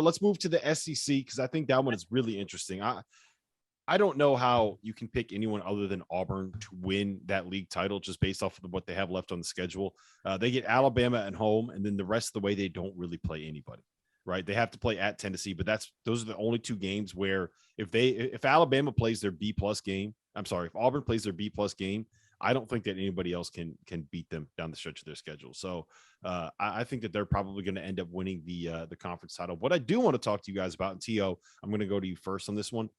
let's move to the SEC because I think that one is really interesting. I don't know how you can pick anyone other than Auburn to win that league title just based off of what they have left on the schedule. They get Alabama at home, and then the rest of the way they don't really play anybody, right? They have to play at Tennessee, but those are the only two games where if Alabama plays their B+ game, if Auburn plays their B+ game, I don't think that anybody else can beat them down the stretch of their schedule. So I think that they're probably going to end up winning the conference title. What I do want to talk to you guys about, and T.O., I'm going to go to you first on this one.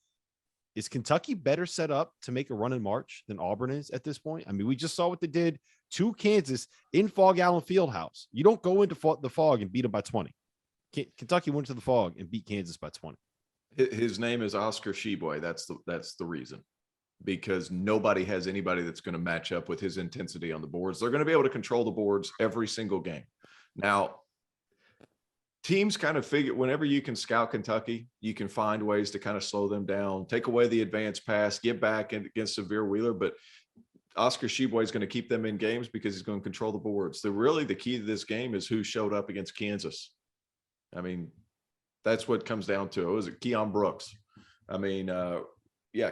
Is Kentucky better set up to make a run in March than Auburn is at this point? I mean, we just saw what they did to Kansas in Fog Allen Fieldhouse. You don't go into the Fog and beat them by 20. Kentucky went to the Fog and beat Kansas by 20. His name is Oscar Tshiebwe. That's the reason, because nobody has anybody that's going to match up with his intensity on the boards. They're going to be able to control the boards every single game. Now, teams kind of figure whenever you can scout Kentucky, you can find ways to kind of slow them down, take away the advanced pass, get back against Severe Wheeler. But Oscar Tshiebwe is going to keep them in games because he's going to control the boards. The key to this game is who showed up against Kansas. I mean, that's what it comes down to. It was Keon Brooks.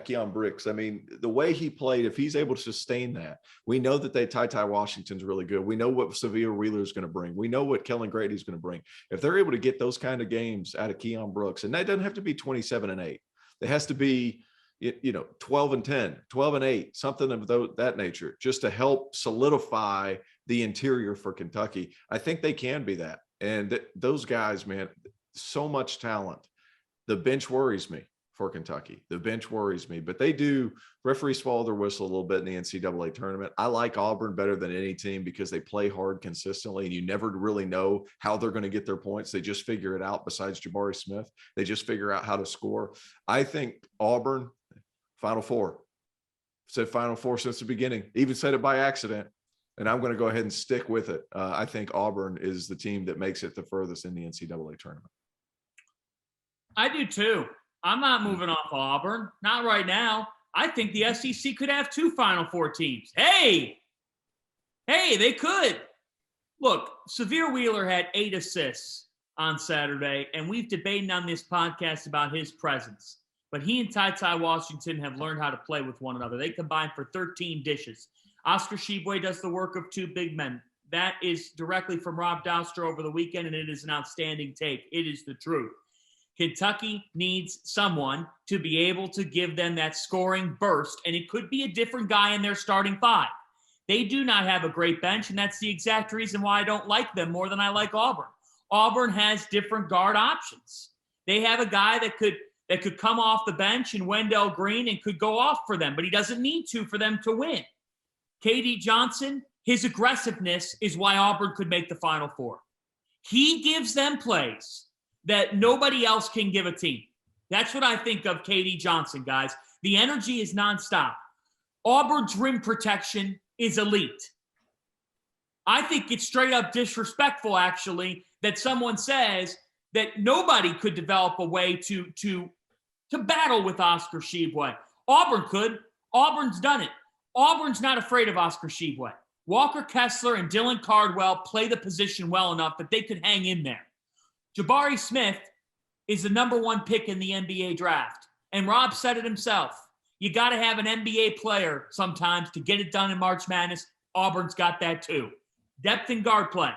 Keon Brooks. I mean, the way he played, if he's able to sustain that, we know that Ty Washington's really good. We know what Severe Wheeler is going to bring. We know what Kellen Grady is going to bring. If they're able to get those kind of games out of Keon Brooks, and that doesn't have to be 27-8, it has to be 12-10, 12-8, something of that nature, just to help solidify the interior for Kentucky. I think they can be that. And those guys, man, so much talent. The bench worries me for Kentucky. The bench worries me, but referees swallow their whistle a little bit in the NCAA tournament. I like Auburn better than any team because they play hard consistently, and you never really know how they're going to get their points. They just figure it out. Besides Jabari Smith, they just figure out how to score. I think Auburn, Final Four. Said Final Four since the beginning. Even said it by accident, and I'm going to go ahead and stick with it. I think Auburn is the team that makes it the furthest in the NCAA tournament. I do too. I'm not moving off Auburn. Not right now. I think the SEC could have 2 Final Four teams. Hey, they could. Look, Severe Wheeler had 8 assists on Saturday, and we've debated on this podcast about his presence. But he and Ty Washington have learned how to play with one another. They combined for 13 dishes. Oscar Tshiebwe does the work of 2 big men. That is directly from Rob Douster over the weekend, and it is an outstanding take. It is the truth. Kentucky needs someone to be able to give them that scoring burst, and it could be a different guy in their starting 5. They do not have a great bench, and that's the exact reason why I don't like them more than I like Auburn. Auburn has different guard options. They have a guy that could come off the bench in Wendell Green and could go off for them, but he doesn't need to for them to win. KD Johnson, his aggressiveness is why Auburn could make the Final Four. He gives them plays that nobody else can give a team. That's what I think of KD Johnson, guys. The energy is nonstop. Auburn's rim protection is elite. I think it's straight up disrespectful, actually, that someone says that nobody could develop a way to battle with Oscar Tshiebwe. Auburn could. Auburn's done it. Auburn's not afraid of Oscar Tshiebwe. Walker Kessler and Dylan Cardwell play the position well enough that they could hang in there. Jabari Smith is the number 1 pick in the NBA draft. And Rob said it himself. You got to have an NBA player sometimes to get it done in March Madness. Auburn's got that too. Depth in guard play,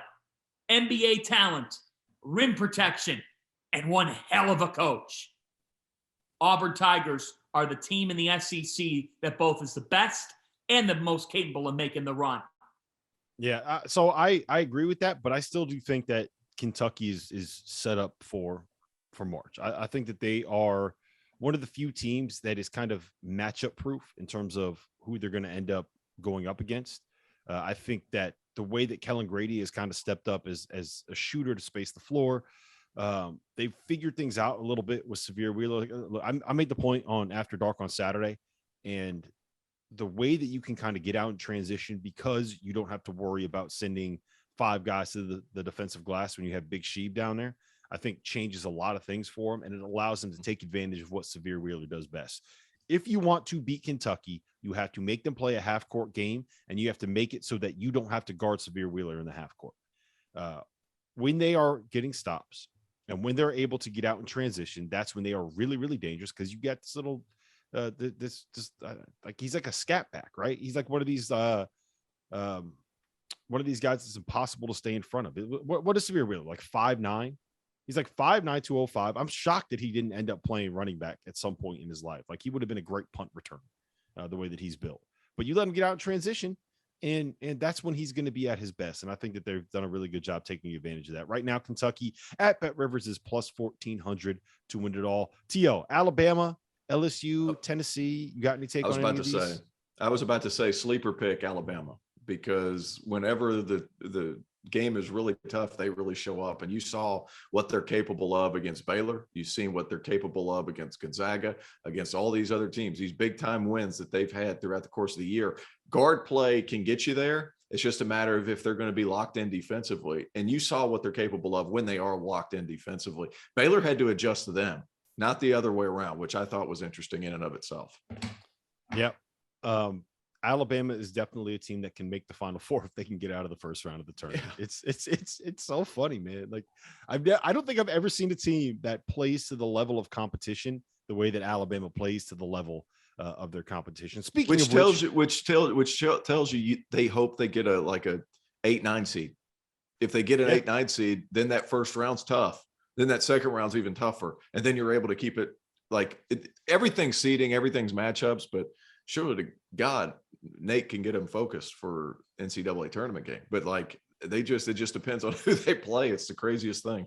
NBA talent, rim protection, and one hell of a coach. Auburn Tigers are the team in the SEC that both is the best and the most capable of making the run. Yeah, so I agree with that, but I still do think that Kentucky is set up for March. I think that they are one of the few teams that is kind of matchup proof in terms of who they're going to end up going up against. I think that the way that Kellen Grady has kind of stepped up as a shooter to space the floor, they've figured things out a little bit with Severe Wheeler. I made the point on After Dark on Saturday, and the way that you can kind of get out and transition because you don't have to worry about sending 5 guys to the defensive glass when you have Big Sheeb down there, I think changes a lot of things for them, and it allows them to take advantage of what Severe Wheeler does best. If you want to beat Kentucky, you have to make them play a half-court game, and you have to make it so that you don't have to guard Severe Wheeler in the half-court. When they are getting stops, And when they're able to get out in transition, that's when they are really, really dangerous because you get this little, like he's like a scat back, right? He's like one of these guys that's impossible to stay in front of. What is Severe Wheeler, like 5'9"? He's like 5'9", 205. I'm shocked that he didn't end up playing running back at some point in his life. Like he would have been a great punt returner, the way that he's built. But you let him get out in transition, and that's when he's going to be at his best. And I think that they've done a really good job taking advantage of that. Right now, Kentucky at Bet Rivers is plus 1,400 to win it all. T.O., Alabama, LSU, Tennessee. You got any take on any of these? I was about to say sleeper pick Alabama, because whenever the game is really tough, they really show up. And you saw what they're capable of against Baylor. You've seen what they're capable of against Gonzaga, against all these other teams, these big time wins that they've had throughout the course of the year. Guard play can get you there. It's just a matter of if they're going to be locked in defensively. And you saw what they're capable of when they are locked in defensively. Baylor had to adjust to them, not the other way around, which I thought was interesting in and of itself. Yep. Alabama is definitely a team that can make the Final Four if they can get out of the first round of the tournament. Yeah. It's so funny, man. Like I don't think I've ever seen a team that plays to the level of competition the way that Alabama plays to the level of their competition. Speaking which of tells you they hope they get a 8-9 seed. If they get an 8-9 seed, then that first round's tough. Then that second round's even tougher, and then you're able to keep it everything's seeding, everything's matchups, but surely to God, Nate can get them focused for NCAA tournament game. But it just depends on who they play. It's the craziest thing.